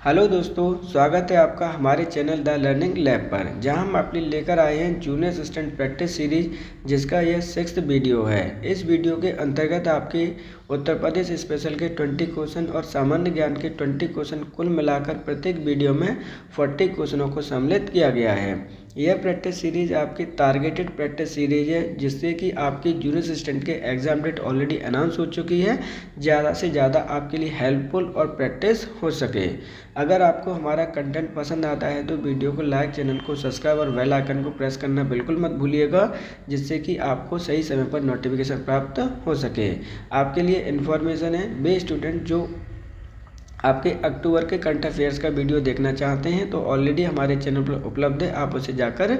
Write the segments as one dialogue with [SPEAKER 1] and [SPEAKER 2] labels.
[SPEAKER 1] Hello दोस्तों, स्वागत है आपका हमारे चैनल द लर्निंग लैब पर, जहां हम आपके लेकर आए हैं जूनियर असिस्टेंट प्रैक्टिस सीरीज, जिसका यह 6th वीडियो है। इस वीडियो के अंतर्गत आपके उत्तर प्रदेश स्पेशल के 20 क्वेश्चन और सामान्य ज्ञान के 20 क्वेश्चन कुल मिलाकर प्रत्येक वीडियो में 40 क्वेश्चनों को सम्मिलित किया गया है। यह प्रैक्टिस सीरीज आपकी टारगेटेड प्रैक्टिस सीरीज है, जिससे कि आपकी जूनियर असिस्टेंट के एग्जाम डेट ऑलरेडी अनाउंस हो चुकी है। ज़्यादा से ज़्यादा आपके लिए हेल्पफुल और प्रैक्टिस हो सके। अगर आपको हमारा कंटेंट पसंद आता है तो वीडियो को लाइक, चैनल को सब्सक्राइब और बेल आइकन को प्रेस करना बिल्कुल मत भूलिएगा, जिससे कि आपको सही समय पर नोटिफिकेशन प्राप्त हो सके। आपके लिए इन्फॉर्मेशन है, वे स्टूडेंट जो आपके अक्टूबर के करंट अफेयर्स का वीडियो देखना चाहते हैं तो ऑलरेडी हमारे चैनल पर उपलब्ध है, आप उसे जाकर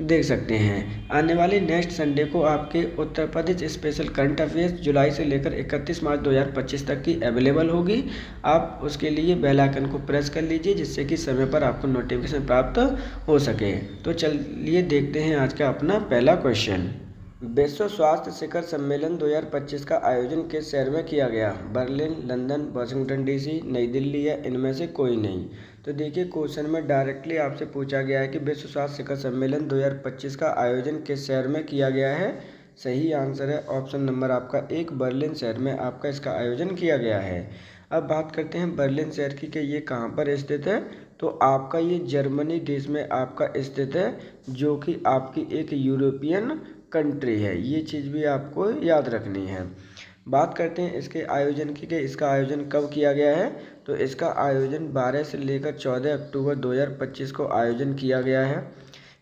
[SPEAKER 1] देख सकते हैं। आने वाली नेक्स्ट संडे को आपके Uttar Pradesh special current affairs जुलाई से लेकर 31 मार्च 2025 तक की अवेलेबल होगी। आप उसके लिए बेल आइकन को प्रेस कर लीजिए, जिससे कि समय पर आपको नोटिफिकेशन प्राप्त हो सके। तो चलिए देखते हैं आज का अपना पहला क्वेश्चन। विश्व स्वास्थ्य शिखर सम्मेलन 2025 का आयोजन किस शहर में किया गया? बर्लिन, लंदन, वाशिंगटन डीसी, नई दिल्ली या इनमें से कोई नहीं। तो देखिए, क्वेश्चन में डायरेक्टली आपसे पूछा गया है कि विश्व स्वास्थ्य शिखर सम्मेलन 2025 का आयोजन किस शहर में किया गया है। सही आंसर है ऑप्शन नंबर आपका 1, बर्लिन शहर में आपका इसका आयोजन किया गया है। अब बात करते हैं बर्लिन शहर की कि ये कहाँ पर स्थित है। तो आपका ये जर्मनी देश में आपका स्थित है, जो कि आपकी एक यूरोपियन कंट्री है। ये चीज़ भी आपको याद रखनी है। बात करते हैं इसके आयोजन की कि इसका आयोजन कब किया गया है। तो इसका आयोजन 12 से लेकर 14 अक्टूबर 2025 को आयोजन किया गया है।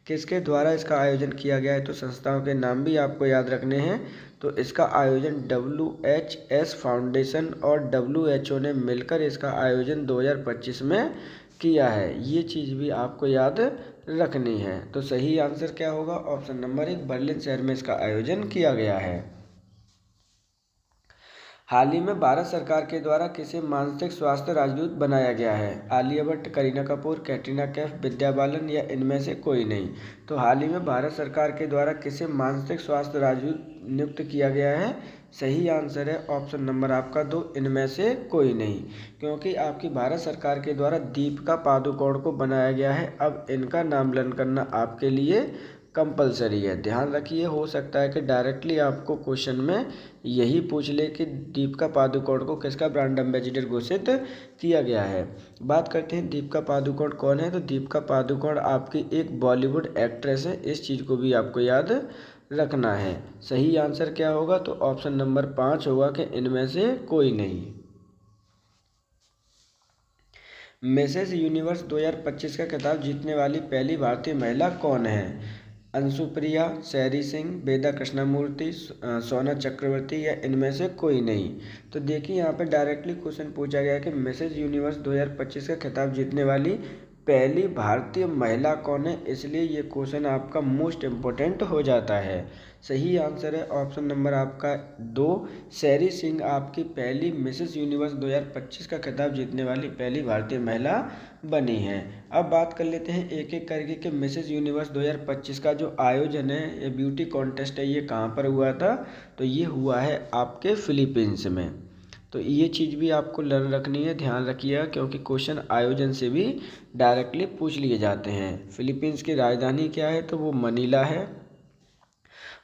[SPEAKER 1] किसके द्वारा इसका आयोजन किया गया है, तो संस्थाओं के नाम भी आपको याद रखने हैं। तो इसका आयोजन WHS फाउंडेशन और WHO ने मिलकर इसका आयोजन 2025 में किया है। ये चीज़ भी आपको याद रखनी है। तो सही आंसर क्या होगा? ऑप्शन नंबर 1, बर्लिन शहर में इसका आयोजन किया गया है। हाल ही में भारत सरकार के द्वारा किसे मानसिक स्वास्थ्य राजदूत बनाया गया है? आलिया भट्ट, करीना कपूर, कैटरीना कैफ, विद्या बालन या इनमें से कोई नहीं। तो हाल ही में भारत सरकार के द्वारा किसे मानसिक स्वास्थ्य राजदूत नियुक्त किया गया है? सही आंसर है ऑप्शन नंबर आपका 2, इनमें से कोई नहीं। क्योंकि आपकी भारत सरकार के द्वारा दीपिका पादुकोण को बनाया गया है। अब इनका नामकरण करना आपके लिए कंपलसरी है। ध्यान रखिए, हो सकता है कि डायरेक्टली आपको क्वेश्चन में यही पूछ ले कि दीपिका पादुकोण को किसका ब्रांड एम्बेसडर घोषित किया गया है। बात करते हैं दीपिका पादुकोण कौन है। तो दीपिका पादुकोण आपकी एक बॉलीवुड एक्ट्रेस है। इस चीज़ को भी आपको याद रखना है। सही आंसर क्या होगा? तो ऑप्शन नंबर 5 होगा कि इनमें से कोई नहीं। मिसेस यूनिवर्स 2025 का खिताब जीतने वाली पहली भारतीय महिला कौन है? अंशुप्रिया, शहरी सिंह, वेदा कृष्णमूर्ति, सोना चक्रवर्ती या इनमें से कोई नहीं। तो देखिए, यहाँ पे डायरेक्टली क्वेश्चन पूछा गया कि मिसेस यूनिवर्स 2025 का खिताब जीतने वाली पहली भारतीय महिला कौन है, इसलिए ये क्वेश्चन आपका मोस्ट इम्पोर्टेंट हो जाता है। सही आंसर है ऑप्शन नंबर आपका 2, शहरी सिंह आपकी पहली मिसेस यूनिवर्स 2025 का खिताब जीतने वाली पहली भारतीय महिला बनी है। अब बात कर लेते हैं एक एक करके कि मिसेस यूनिवर्स 2025 का जो आयोजन है, ये ब्यूटी कॉन्टेस्ट है, ये कहाँ पर हुआ था। तो ये हुआ है आपके फिलीपींस में। तो ये चीज़ भी आपको लर्न रखनी है, ध्यान रखिएगा, क्योंकि क्वेश्चन आयोजन से भी डायरेक्टली पूछ लिए जाते हैं। फिलीपींस की राजधानी क्या है? तो वो मनीला है।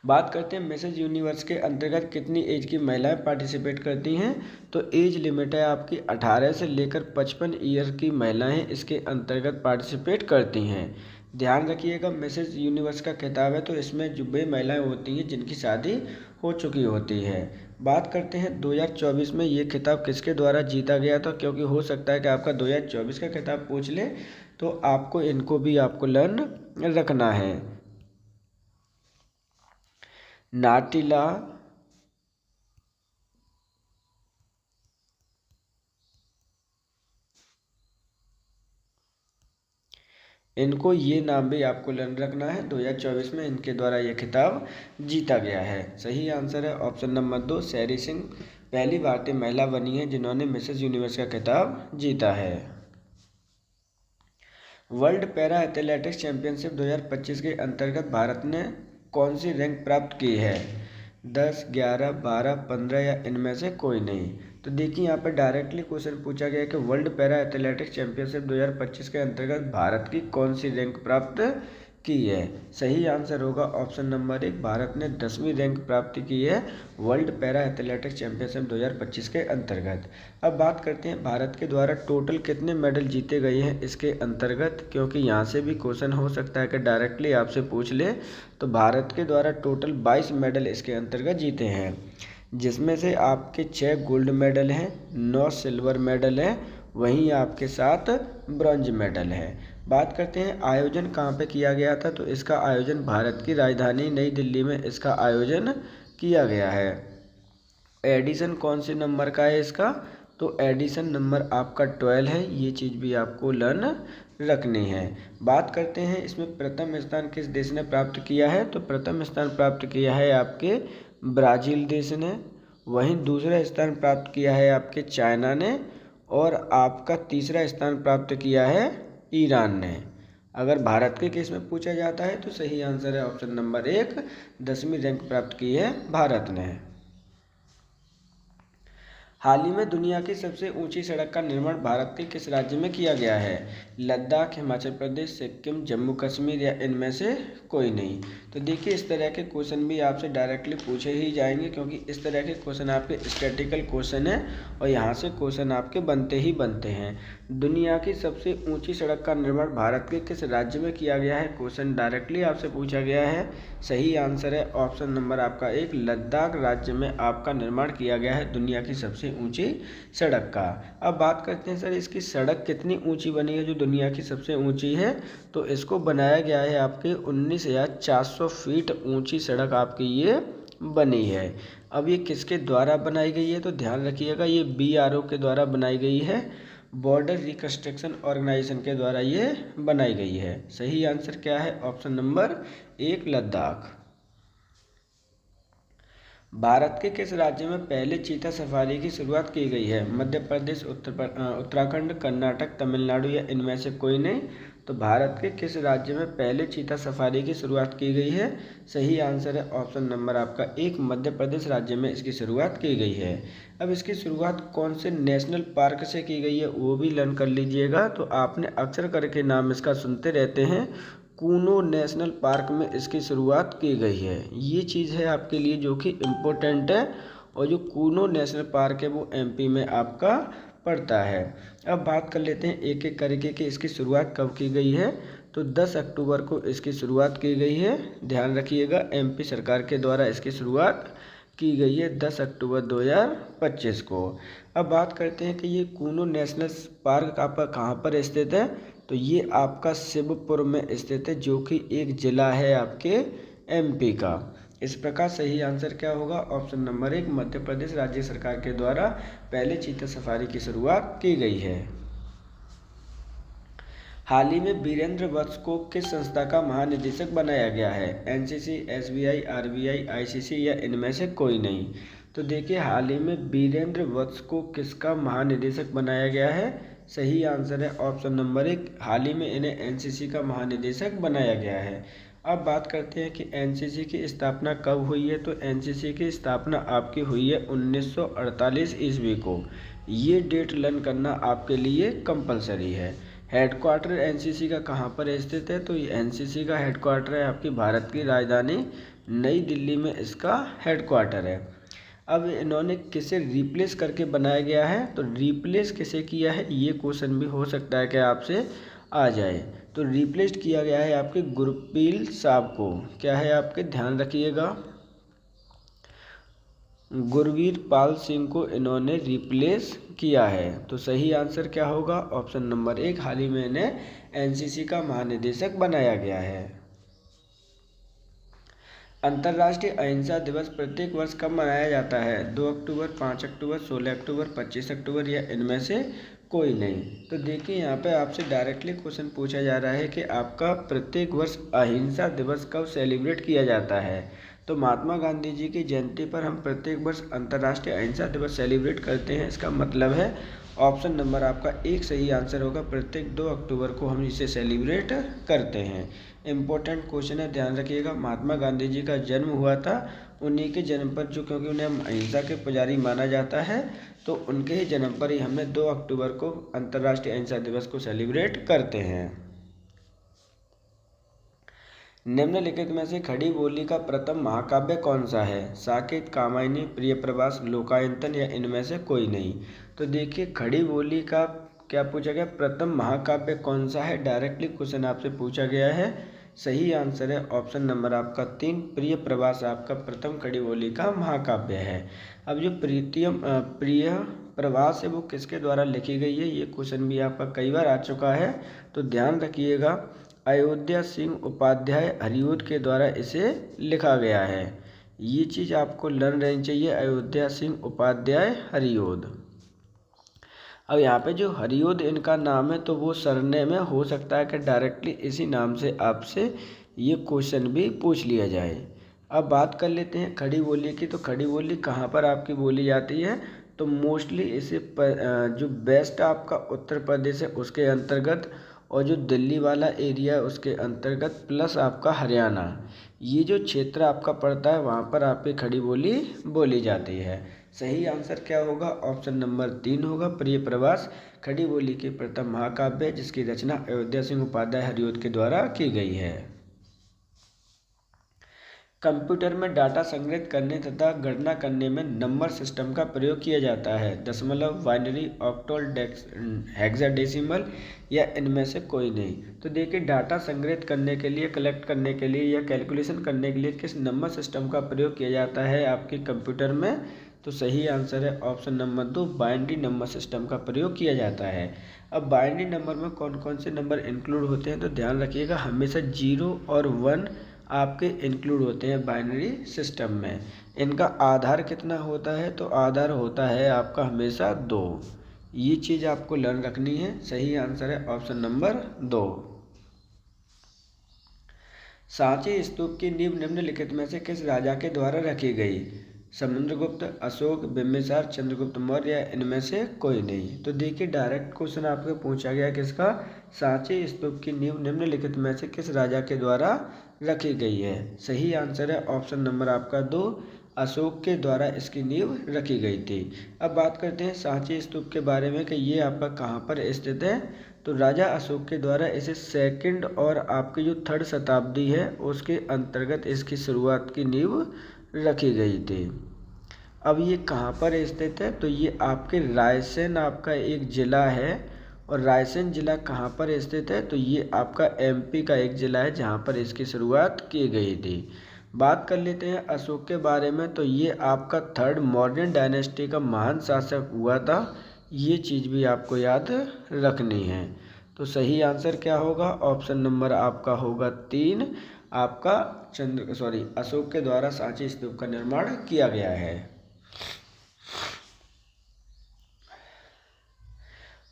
[SPEAKER 1] बात करते हैं मिसेस यूनिवर्स के अंतर्गत कितनी एज की महिलाएं पार्टिसिपेट करती हैं। तो एज लिमिट है आपकी 18 से लेकर 55 ईयर की महिलाएं इसके अंतर्गत पार्टिसिपेट करती हैं। ध्यान रखिएगा, मिसेस यूनिवर्स का खिताब है तो इसमें जो वे महिलाएं होती हैं जिनकी शादी हो चुकी होती है। बात करते हैं 2024 में ये खिताब किसके द्वारा जीता गया था, क्योंकि हो सकता है कि आपका 2024 का खिताब पूछ ले, तो आपको इनको भी आपको लर्न रखना है। नाटिला, इनको ये नाम भी आपको लर्न रखना है। 2024 में इनके द्वारा ये खिताब जीता गया है। सही आंसर है ऑप्शन नंबर 2, शहरी सिंह पहली भारतीय महिला बनी है जिन्होंने मिसेस यूनिवर्स का खिताब जीता है। वर्ल्ड पैरा एथलेटिक्स चैंपियनशिप 2025 के अंतर्गत भारत ने कौन सी रैंक प्राप्त की है? 10, 11, 12, 15 या इनमें से कोई नहीं। तो देखिए यहाँ पर डायरेक्टली क्वेश्चन पूछा गया है कि वर्ल्ड पैरा एथलेटिक्स चैंपियनशिप 2025 के अंतर्गत भारत की कौन सी रैंक प्राप्त की है। सही आंसर होगा ऑप्शन नंबर 1, भारत ने 10वीं रैंक प्राप्त की है वर्ल्ड पैरा एथलेटिक्स चैंपियनशिप 2025 के अंतर्गत। अब बात करते हैं भारत के द्वारा टोटल कितने मेडल जीते गए हैं इसके अंतर्गत, क्योंकि यहाँ से भी क्वेश्चन हो सकता है कि डायरेक्टली आपसे पूछ ले। तो भारत के द्वारा टोटल 22 मेडल इसके अंतर्गत जीते हैं, जिसमें से आपके 6 गोल्ड मेडल हैं, 9 सिल्वर मेडल हैं, वहीं आपके 7 ब्रॉन्ज मेडल है। बात करते हैं आयोजन कहाँ पे किया गया था, तो इसका आयोजन भारत की राजधानी नई दिल्ली में इसका आयोजन किया गया है। एडिशन कौन से नंबर का है इसका, तो एडिशन नंबर आपका 12 है, ये चीज़ भी आपको लर्न रखनी है। बात करते हैं इसमें प्रथम स्थान किस देश ने प्राप्त किया है, तो प्रथम स्थान प्राप्त किया है आपके ब्राज़ील देश ने, वहीं दूसरा स्थान प्राप्त किया है आपके चाइना ने, और आपका तीसरा स्थान प्राप्त किया है ईरान ने। अगर भारत के केस में पूछा जाता है तो सही आंसर है ऑप्शन नंबर 1, 10वीं रैंक प्राप्त की है भारत ने। हाल ही में दुनिया की सबसे ऊंची सड़क का निर्माण भारत के किस राज्य में किया गया है। लद्दाख, हिमाचल प्रदेश, सिक्किम, जम्मू कश्मीर या इनमें से कोई नहीं। तो देखिए इस तरह के क्वेश्चन भी आपसे डायरेक्टली पूछे ही जाएंगे, क्योंकि इस तरह के क्वेश्चन आपके स्टैटिकल क्वेश्चन हैं और यहाँ से क्वेश्चन आपके बनते ही बनते हैं। दुनिया की सबसे ऊँची सड़क का निर्माण भारत के किस राज्य में किया गया है, क्वेश्चन डायरेक्टली आपसे पूछा गया है। सही आंसर है ऑप्शन नंबर आपका 1, लद्दाख राज्य में आपका निर्माण किया गया है दुनिया की सबसे ऊंची सड़क का। अब बात करते हैं सर इसकी सड़क कितनी ऊंची बनी है जो दुनिया की सबसे ऊंची है, तो इसको बनाया गया है आपके 19,400 फीट ऊंची सड़क आपकी ये बनी है। अब ये किसके द्वारा बनाई गई है, तो ध्यान रखिएगा ये BRO के द्वारा बनाई गई है, बॉर्डर रिकंस्ट्रक्शन ऑर्गेनाइजेशन के द्वारा ये बनाई गई है। सही आंसर क्या है ऑप्शन नंबर 1, लद्दाख। भारत के किस राज्य में पहले चीता सफारी की शुरुआत की गई है। मध्य प्रदेश, उत्तराखंड, कर्नाटक, तमिलनाडु या इनमें से कोई नहीं। तो भारत के किस राज्य में पहले चीता सफारी की शुरुआत की गई है। सही आंसर है ऑप्शन नंबर आपका 1, मध्य प्रदेश राज्य में इसकी शुरुआत की गई है। अब इसकी शुरुआत कौन से नेशनल पार्क से की गई है वो भी लर्न कर लीजिएगा। तो आपने अक्सर करके नाम इसका सुनते रहते हैं, कूनो नेशनल पार्क में इसकी शुरुआत की गई है। ये चीज़ है आपके लिए जो कि इम्पोर्टेंट है, और जो कूनो नेशनल पार्क है वो MP में आपका पड़ता है। अब बात कर लेते हैं एक एक करके कि इसकी शुरुआत कब की गई है। तो 10 अक्टूबर को इसकी शुरुआत की गई है। ध्यान रखिएगा MP सरकार के द्वारा इसकी शुरुआत की गई है 10 अक्टूबर 2025 को। अब बात करते हैं कि ये कूनो नेशनल पार्क आपका कहाँ पर स्थित है। तो ये आपका शिवपुर में स्थित है, जो कि एक ज़िला है आपके MP का। इस प्रकार सही आंसर क्या होगा ऑप्शन नंबर 1, मध्य प्रदेश राज्य सरकार के द्वारा पहले चीता सफारी की शुरुआत की गई है। हाल ही में वीरेंद्र वत्स को किस संस्था का महानिदेशक बनाया गया है। NCC, SBI, RBI, ICC या इनमें से कोई नहीं। तो देखिए हाल ही में वीरेंद्र वत्स को किसका महानिदेशक बनाया गया है। सही आंसर है ऑप्शन नंबर 1, हाल ही में इन्हें NCC का महानिदेशक बनाया गया है। अब बात करते हैं कि NCC की स्थापना कब हुई है। तो NCC की स्थापना आपकी हुई है 1948 ईस्वी को। ये डेट लर्न करना आपके लिए कंपलसरी है। हेडक्वार्टर NCC का कहाँ पर स्थित है। तो ये NCC का हेडक्वार्टर है आपकी भारत की राजधानी नई दिल्ली में इसका हेडक्वार्टर है। अब इन्होंने किसे रिप्लेस करके बनाया गया है। तो रिप्लेस किसे किया है ये क्वेश्चन भी हो सकता है कि आपसे आ जाए। तो रिप्लेस किया गया है आपके गुरप्रीत साहब को। क्या है आपके ध्यान रखिएगा, गुरवीर पाल सिंह को इन्होंने रिप्लेस किया है। तो सही आंसर क्या होगा ऑप्शन नंबर 1, हाल ही में इन्हें NCC का महानिदेशक बनाया गया है। अंतर्राष्ट्रीय अहिंसा दिवस प्रत्येक वर्ष कब मनाया जाता है। 2 अक्टूबर, 5 अक्टूबर, 16 अक्टूबर, 25 अक्टूबर या इनमें से कोई नहीं। तो देखिए यहाँ पे आपसे डायरेक्टली क्वेश्चन पूछा जा रहा है कि आपका प्रत्येक वर्ष अहिंसा दिवस कब सेलिब्रेट किया जाता है। तो महात्मा गांधी जी की जयंती पर हम प्रत्येक वर्ष अंतर्राष्ट्रीय अहिंसा दिवस सेलिब्रेट करते हैं। इसका मतलब है ऑप्शन नंबर आपका 1 सही आंसर होगा, प्रत्येक 2 अक्टूबर को हम इसे सेलिब्रेट करते हैं। इम्पोर्टेंट क्वेश्चन है, ध्यान रखिएगा। महात्मा गांधी जी का जन्म हुआ था, उन्हीं के जन्म पर जो क्योंकि उन्हें अहिंसा के पुजारी माना जाता है, तो उनके ही जन्म पर ही हमने 2 अक्टूबर को अंतर्राष्ट्रीय अहिंसा दिवस को सेलिब्रेट करते हैं। निम्नलिखित में से खड़ी बोली का प्रथम महाकाव्य कौन सा है? साकेत, कामायनी, प्रियप्रवास, लोकायतन या इनमें से कोई नहीं। तो देखिए खड़ी बोली का क्या पूछा गया, प्रथम महाकाव्य कौन सा है, डायरेक्टली क्वेश्चन आपसे पूछा गया है। सही आंसर है ऑप्शन नंबर आपका 3, प्रियप्रवास आपका प्रथम खड़ी बोली का महाकाव्य है। अब जो प्रिय प्रवास है वो किसके द्वारा लिखी गई है, ये क्वेश्चन भी आपका कई बार आ चुका है, तो ध्यान रखिएगा। अयोध्या सिंह उपाध्याय हरिऔध के द्वारा इसे लिखा गया है। ये चीज़ आपको लर्न रहनी चाहिए, अयोध्या सिंह उपाध्याय हरिऔध। अब यहाँ पे जो हरिऔध इनका नाम है तो वो सरनेम में हो सकता है कि डायरेक्टली इसी नाम से आपसे ये क्वेश्चन भी पूछ लिया जाए। अब बात कर लेते हैं खड़ी बोली की। तो खड़ी बोली कहाँ पर आपकी बोली जाती है, तो मोस्टली इसे जो बेस्ट आपका उत्तर प्रदेश है उसके अंतर्गत, और जो दिल्ली वाला एरिया है उसके अंतर्गत, प्लस आपका हरियाणा, ये जो क्षेत्र आपका पड़ता है वहाँ पर आपकी खड़ी बोली बोली जाती है। सही आंसर क्या होगा, ऑप्शन नंबर 3 होगा, प्रियप्रवास खड़ी बोली के प्रथम महाकाव्य जिसकी रचना अयोध्या सिंह उपाध्याय हरिऔध के द्वारा की गई है। कंप्यूटर में डाटा संग्रहित करने तथा गणना करने में नंबर सिस्टम का प्रयोग किया जाता है, दशमलव, बाइनरी, ऑक्टल, हेक्साडेसिमल या इनमें से कोई नहीं। तो देखिए डाटा संग्रहित करने के लिए, कलेक्ट करने के लिए या कैलकुलेशन करने के लिए किस नंबर सिस्टम का प्रयोग किया जाता है आपके कंप्यूटर में, तो सही आंसर है option number 2, binary number system का प्रयोग किया जाता है। अब बाइनरी नंबर में कौन कौन से नंबर इंक्लूड होते हैं, तो ध्यान रखिएगा हमेशा 0 और 1 आपके इंक्लूड होते हैं बाइनरी सिस्टम में। इनका आधार कितना होता है, तो आधार होता है आपका हमेशा 2। ये चीज़ आपको लर्न रखनी है। सही आंसर है ऑप्शन नंबर 2। सांची स्तूप की नींव निम्नलिखित में से किस राजा के द्वारा रखी गई, समुद्रगुप्त, अशोक, बिम्बिसार, चंद्रगुप्त मौर्य या इनमें से कोई नहीं। तो देखिए डायरेक्ट क्वेश्चन आपको पूछा गया किसका, सांची स्तूप की नींव निम्नलिखित में से किस राजा के द्वारा रखी गई है। सही आंसर है ऑप्शन नंबर आपका 2, अशोक के द्वारा इसकी नींव रखी गई थी। अब बात करते हैं सांची स्तूप के बारे में कि ये आपका कहाँ पर स्थित है, तो राजा अशोक के द्वारा इसे 2nd और आपकी जो 3rd शताब्दी है उसके अंतर्गत इसकी शुरुआत की नींव रखी गई थी। अब ये कहाँ पर स्थित है, तो ये आपके रायसेन आपका एक ज़िला है, और रायसेन ज़िला कहाँ पर स्थित है, तो ये आपका MP का एक ज़िला है जहाँ पर इसकी शुरुआत की गई थी। बात कर लेते हैं अशोक के बारे में, तो ये आपका 3rd मौर्यन डायनेस्टी का महान शासक हुआ था। ये चीज़ भी आपको याद रखनी है। तो सही आंसर क्या होगा, ऑप्शन नंबर आपका होगा 3, आपका अशोक के द्वारा सांची स्तूप का निर्माण किया गया है।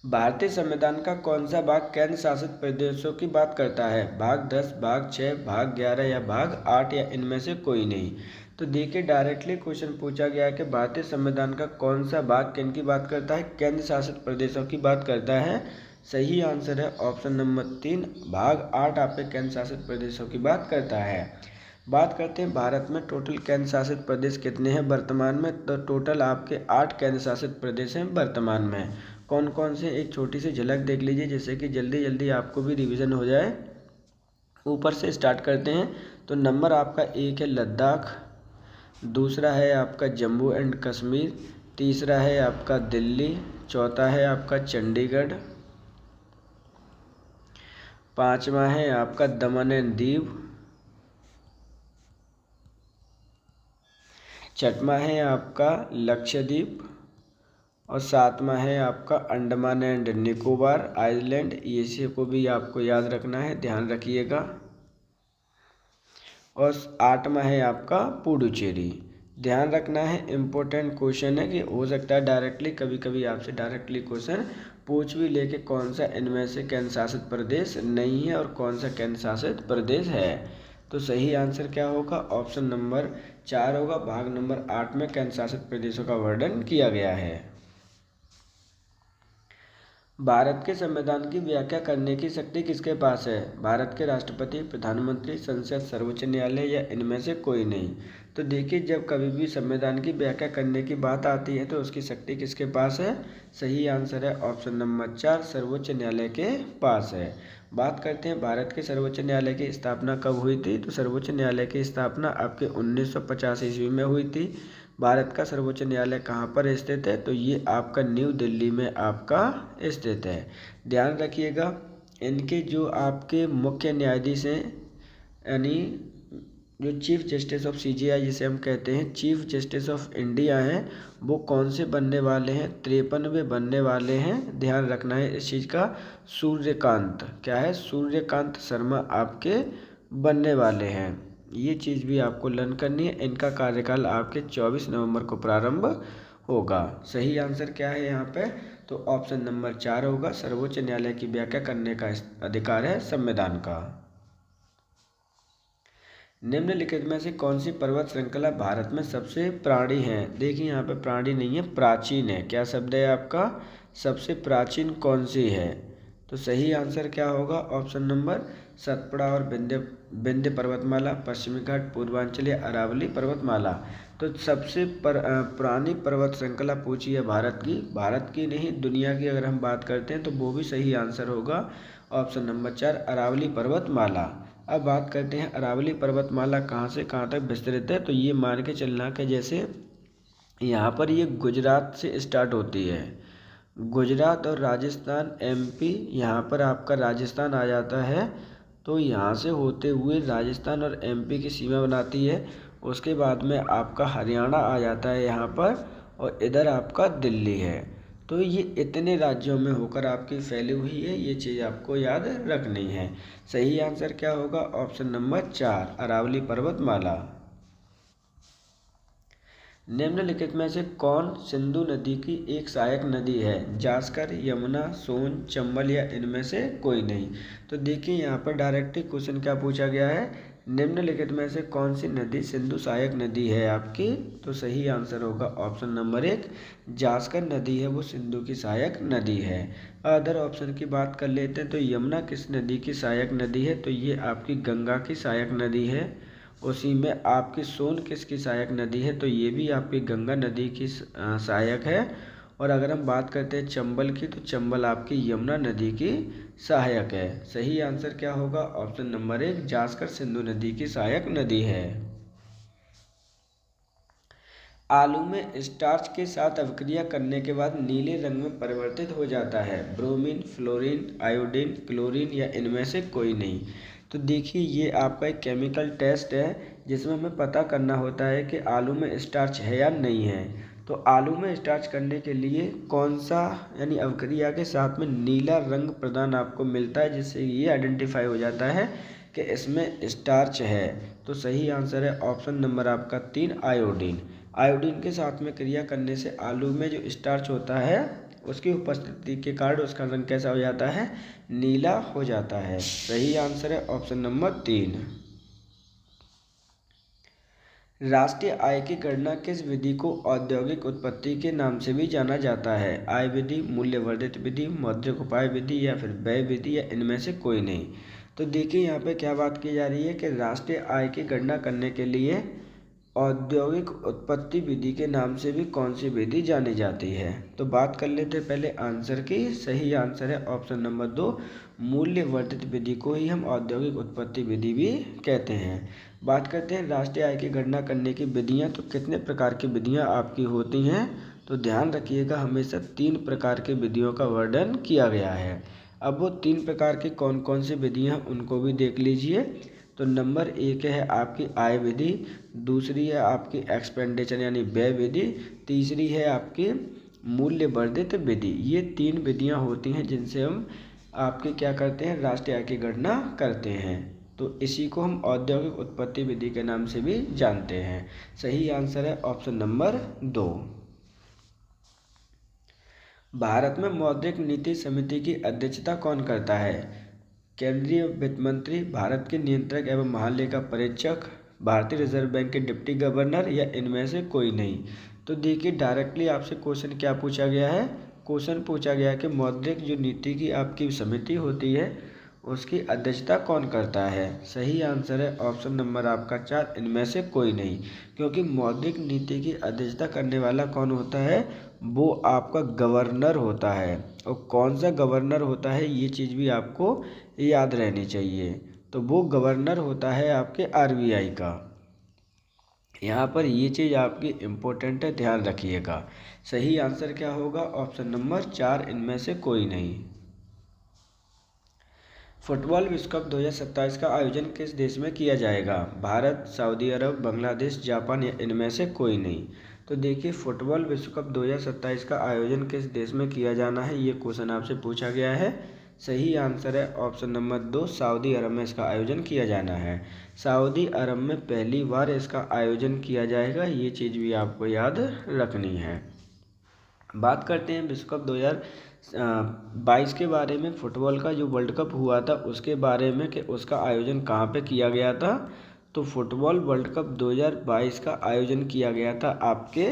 [SPEAKER 1] भारतीय संविधान का कौन सा भाग केंद्र शासित प्रदेशों की बात करता है, भाग 10, भाग 6, भाग 11 या भाग 8 या इनमें से कोई नहीं। तो देखिए डायरेक्टली क्वेश्चन पूछा गया है कि भारतीय संविधान का कौन सा भाग किन की बात करता है, केंद्र शासित प्रदेशों की बात करता है। सही आंसर है ऑप्शन नंबर 3, भाग 8 आपके केंद्र शासित प्रदेशों की बात करता है। बात करते हैं भारत में टोटल केंद्र शासित प्रदेश कितने हैं वर्तमान में, तो टोटल आपके 8 केंद्र शासित प्रदेश हैं वर्तमान में। कौन कौन से, एक छोटी सी झलक देख लीजिए जिससे कि जल्दी जल्दी आपको भी रिवीजन हो जाए। ऊपर से स्टार्ट करते हैं। तो नंबर आपका 1 है लद्दाख, दूसरा है आपका जम्मू एंड कश्मीर, तीसरा है आपका दिल्ली, चौथा है आपका चंडीगढ़, पांचवा है आपका दमन एंड दीव, छठवां है आपका लक्षद्वीप, और सातवां है आपका अंडमान एंड निकोबार आइलैंड। ये को भी आपको याद रखना है, ध्यान रखिएगा। और आठवां है आपका पुडुचेरी। ध्यान रखना है, इम्पोर्टेंट क्वेश्चन है कि हो सकता है डायरेक्टली कभी कभी आपसे डायरेक्टली क्वेश्चन पूछ भी ले कि कौन सा इनमें से केंद्र शासित प्रदेश नहीं है और कौन सा केंद्र शासित प्रदेश है। तो सही आंसर क्या होगा, ऑप्शन नंबर 4 होगा। भाग नंबर 8 में केंद्र शासित प्रदेशों का वर्णन किया गया है। भारत के संविधान की व्याख्या करने की शक्ति किसके पास है? भारत के राष्ट्रपति, प्रधानमंत्री, संसद, सर्वोच्च न्यायालय या इनमें से कोई नहीं। तो देखिए, जब कभी भी संविधान की व्याख्या करने की बात आती है तो उसकी शक्ति किसके पास है? सही आंसर है ऑप्शन नंबर 4, सर्वोच्च न्यायालय के पास है। बात करते हैं भारत के सर्वोच्च न्यायालय की स्थापना कब हुई थी। तो सर्वोच्च न्यायालय की स्थापना आपके 1950 ईस्वी में हुई थी। भारत का सर्वोच्च न्यायालय कहाँ पर स्थित है? तो ये आपका न्यू दिल्ली में आपका स्थित है। ध्यान रखिएगा, इनके जो आपके मुख्य न्यायाधीश हैं, यानी जो चीफ जस्टिस ऑफ सीजेआई जिसे हम कहते हैं, चीफ जस्टिस ऑफ इंडिया हैं, वो कौन से बनने वाले हैं? 53वें बनने वाले हैं। ध्यान रखना है इस चीज़ का। सूर्यकांत, क्या है? सूर्यकांत शर्मा आपके बनने वाले हैं। ये चीज़ भी आपको लर्न करनी है। इनका कार्यकाल आपके 24 नवंबर को प्रारंभ होगा। सही आंसर क्या है यहाँ पे? तो ऑप्शन नंबर 4 होगा। सर्वोच्च न्यायालय की व्याख्या करने का अधिकार है संविधान का। निम्नलिखित में से कौन सी पर्वत श्रृंखला भारत में सबसे प्राणी है? देखिए, यहाँ पे प्राणी नहीं है, प्राचीन है। क्या शब्द है आपका? सबसे प्राचीन कौन सी है? तो सही आंसर क्या होगा? ऑप्शन नंबर सतपुड़ा और विंध्य पर्वतमाला, पश्चिमी घाट, पूर्वांचल या अरावली पर्वतमाला। तो सबसे पुरानी पर्वत श्रृंखला पूछी है भारत की नहीं, दुनिया की अगर हम बात करते हैं तो वो भी सही आंसर होगा ऑप्शन नंबर 4, अरावली पर्वतमाला। अब बात करते हैं अरावली पर्वतमाला कहाँ से कहाँ तक विस्तृत है। तो ये मान के चलना कि जैसे यहाँ पर ये गुजरात से स्टार्ट होती है, गुजरात और राजस्थान, एमपी, यहाँ पर आपका राजस्थान आ जाता है। तो यहाँ से होते हुए राजस्थान और एमपी की सीमा बनाती है। उसके बाद में आपका हरियाणा आ जाता है यहाँ पर, और इधर आपका दिल्ली है। तो ये इतने राज्यों में होकर आपकी फैली हुई है, ये चीज़ आपको याद रखनी है। सही आंसर क्या होगा? ऑप्शन नंबर 4, अरावली पर्वतमाला। निम्नलिखित में से कौन सिंधु नदी की एक सहायक नदी है? जास्कर, यमुना, सोन, चंबल या इनमें से कोई नहीं। तो देखिए, यहाँ पर डायरेक्टली क्वेश्चन क्या पूछा गया है? निम्नलिखित में से कौन सी नदी सिंधु सहायक नदी है आपकी? तो सही आंसर होगा ऑप्शन नंबर 1, जास्कर नदी है वो सिंधु की सहायक नदी है। अदर ऑप्शन की बात कर लेते हैं। तो यमुना किस नदी की सहायक नदी है? तो ये आपकी गंगा की सहायक नदी है। उसी में आपकी सोन किसकी सहायक नदी है? तो ये भी आपकी गंगा नदी की सहायक है। और अगर हम बात करते हैं चंबल की, तो चंबल आपकी यमुना नदी की सहायक है। सही आंसर क्या होगा? ऑप्शन नंबर 1, जास्कर सिंधु नदी की सहायक नदी है। आलू में स्टार्च के साथ अभिक्रिया करने के बाद नीले रंग में परिवर्तित हो जाता है। ब्रोमीन, फ्लोरीन, आयोडीन, क्लोरीन या इनमें से कोई नहीं। तो देखिए, ये आपका एक केमिकल टेस्ट है जिसमें हमें पता करना होता है कि आलू में स्टार्च है या नहीं है। तो आलू में स्टार्च करने के लिए कौन सा, यानी अभिक्रिया के साथ में नीला रंग प्रदान आपको मिलता है, जिससे ये आइडेंटिफाई हो जाता है कि इसमें स्टार्च है। तो सही आंसर है ऑप्शन नंबर आपका 3, आयोडीन। आयोडीन के साथ में क्रिया करने से आलू में जो स्टार्च होता है उसकी उपस्थिति के कारण उसका रंग कैसा हो जाता है? नीला हो जाता है। सही आंसर है ऑप्शन नंबर 3। राष्ट्रीय आय की गणना किस विधि को औद्योगिक उत्पत्ति के नाम से भी जाना जाता है? आय विधि, मूल्यवर्धित विधि, मौद्रिक उपाय विधि या फिर व्यय विधि या इनमें से कोई नहीं। तो देखिए, यहाँ पे क्या बात की जा रही है कि राष्ट्रीय आय की गणना करने के लिए औद्योगिक उत्पत्ति विधि के नाम से भी कौन सी विधि जानी जाती है? तो बात कर लेते हैं पहले आंसर की। सही आंसर है ऑप्शन नंबर 2, मूल्यवर्धित विधि को ही हम औद्योगिक उत्पत्ति विधि भी कहते हैं। बात करते हैं राष्ट्रीय आय की गणना करने की विधियां। तो कितने प्रकार की विधियां आपकी होती हैं? तो ध्यान रखिएगा, हमेशा 3 प्रकार की विधियों का वर्णन किया गया है। अब वो 3 प्रकार की कौन कौन सी विधियाँ उनको भी देख लीजिए। तो नंबर 1 है आपकी आय विधि, दूसरी है आपकी एक्सपेंडिचर यानी व्यय विधि, तीसरी है आपकी मूल्यवर्धित विधि। ये 3 विधियां होती हैं जिनसे हम आपके क्या करते हैं? राष्ट्रीय आय की गणना करते हैं। तो इसी को हम औद्योगिक उत्पत्ति विधि के नाम से भी जानते हैं। सही आंसर है ऑप्शन नंबर 2। भारत में मौद्रिक नीति समिति की अध्यक्षता कौन करता है? केंद्रीय वित्त मंत्री, भारत के नियंत्रक एवं महालेखा परीक्षक, भारतीय रिजर्व बैंक के डिप्टी गवर्नर या इनमें से कोई नहीं। तो देखिए, डायरेक्टली आपसे क्वेश्चन क्या पूछा गया है? क्वेश्चन पूछा गया कि मौद्रिक जो नीति की आपकी समिति होती है उसकी अध्यक्षता कौन करता है। सही आंसर है ऑप्शन नंबर आपका 4, इनमें से कोई नहीं। क्योंकि मौद्रिक नीति की अध्यक्षता करने वाला कौन होता है, वो आपका गवर्नर होता है। और कौन सा गवर्नर होता है ये चीज़ भी आपको याद रहनी चाहिए। तो वो गवर्नर होता है आपके RBI का। यहाँ पर ये चीज़ आपकी इम्पोर्टेंट है, ध्यान रखिएगा। सही आंसर क्या होगा, ऑप्शन नंबर 4, इनमें से कोई नहीं। फुटबॉल विश्व कप 2027 का आयोजन किस देश में किया जाएगा। भारत, सऊदी अरब, बांग्लादेश, जापान या इनमें से कोई नहीं। तो देखिए फुटबॉल विश्व कप 2027 का आयोजन किस देश में किया जाना है, ये क्वेश्चन आपसे पूछा गया है। सही आंसर है ऑप्शन नंबर 2, सऊदी अरब में इसका आयोजन किया जाना है। सऊदी अरब में पहली बार इसका आयोजन किया जाएगा, ये चीज़ भी आपको याद रखनी है। बात करते हैं विश्व कप 2022 के बारे में। फुटबॉल का जो वर्ल्ड कप हुआ था उसके बारे में कि उसका आयोजन कहाँ पे किया गया था। तो फुटबॉल वर्ल्ड कप 2022 का आयोजन किया गया था आपके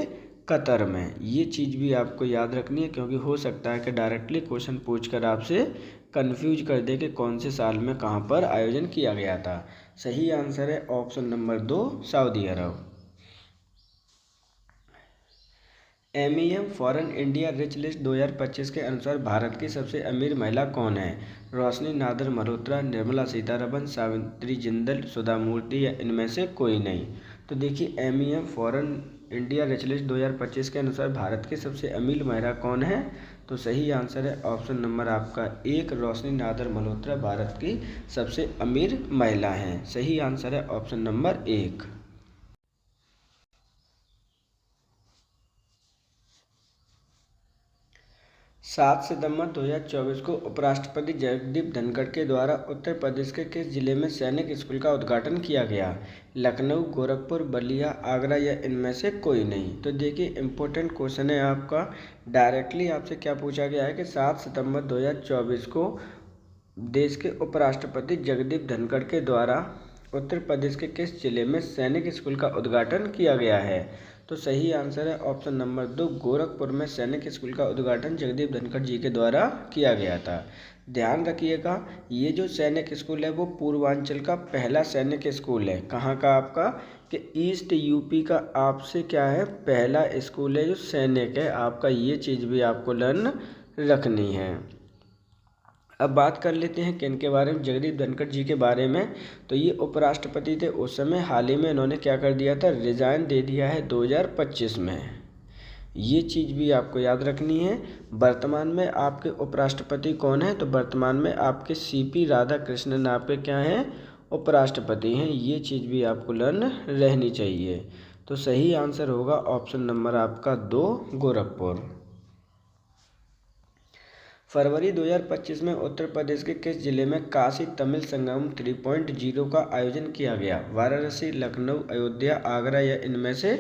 [SPEAKER 1] कतर में। ये चीज़ भी आपको याद रखनी है, क्योंकि हो सकता है कि डायरेक्टली क्वेश्चन पूछकर आपसे कंफ्यूज कर दे कि कौन से साल में कहाँ पर आयोजन किया गया था। सही आंसर है ऑप्शन नंबर 2, सऊदी अरब। MEM foreign India rich list 2025 के अनुसार भारत की सबसे अमीर महिला कौन है। रोशनी नादर मल्होत्रा, निर्मला सीतारमण, सावित्री जिंदल, सुधा मूर्ति या इनमें से कोई नहीं। तो देखिए MEM foreign India rich list 2025 के अनुसार भारत की सबसे अमीर महिला कौन है। तो सही आंसर है ऑप्शन नंबर आपका 1, रोशनी नादर मल्होत्रा भारत की सबसे अमीर महिला हैं। सही आंसर है ऑप्शन नंबर 1। 7 सितंबर 2024 को उपराष्ट्रपति जगदीप धनखड़ के द्वारा उत्तर प्रदेश के किस जिले में सैनिक स्कूल का उद्घाटन किया गया। लखनऊ, गोरखपुर, बलिया, आगरा या इनमें से कोई नहीं। तो देखिए इम्पोर्टेंट क्वेश्चन है आपका, डायरेक्टली आपसे क्या पूछा गया है कि 7 सितंबर 2024 को देश के उपराष्ट्रपति जगदीप धनखड़ के द्वारा उत्तर प्रदेश के किस जिले में सैनिक स्कूल का उद्घाटन किया गया है। तो सही आंसर है ऑप्शन नंबर 2, गोरखपुर में सैनिक स्कूल का उद्घाटन जगदीप धनखड़ जी के द्वारा किया गया था। ध्यान रखिएगा ये जो सैनिक स्कूल है वो पूर्वांचल का पहला सैनिक स्कूल है। कहाँ का आपका, कि ईस्ट यूपी का आपसे क्या है, पहला स्कूल है जो सैनिक है आपका। ये चीज़ भी आपको लर्न रखनी है। अब बात कर लेते हैं किन के बारे में, जगदीप धनखड़ जी के बारे में। तो ये उपराष्ट्रपति थे उस समय, हाल ही में इन्होंने क्या कर दिया था, रिजाइन दे दिया है 2025 में। ये चीज़ भी आपको याद रखनी है। वर्तमान में आपके उपराष्ट्रपति कौन है, तो वर्तमान में आपके CP राधाकृष्णन आपके क्या हैं, उपराष्ट्रपति हैं। ये चीज़ भी आपको लर्न रहनी चाहिए। तो सही आंसर होगा ऑप्शन नंबर आपका 2, गोरखपुर। फरवरी 2025 में उत्तर प्रदेश के किस जिले में काशी तमिल संगम 3.0 का आयोजन किया गया। वाराणसी, लखनऊ, अयोध्या, आगरा या इनमें से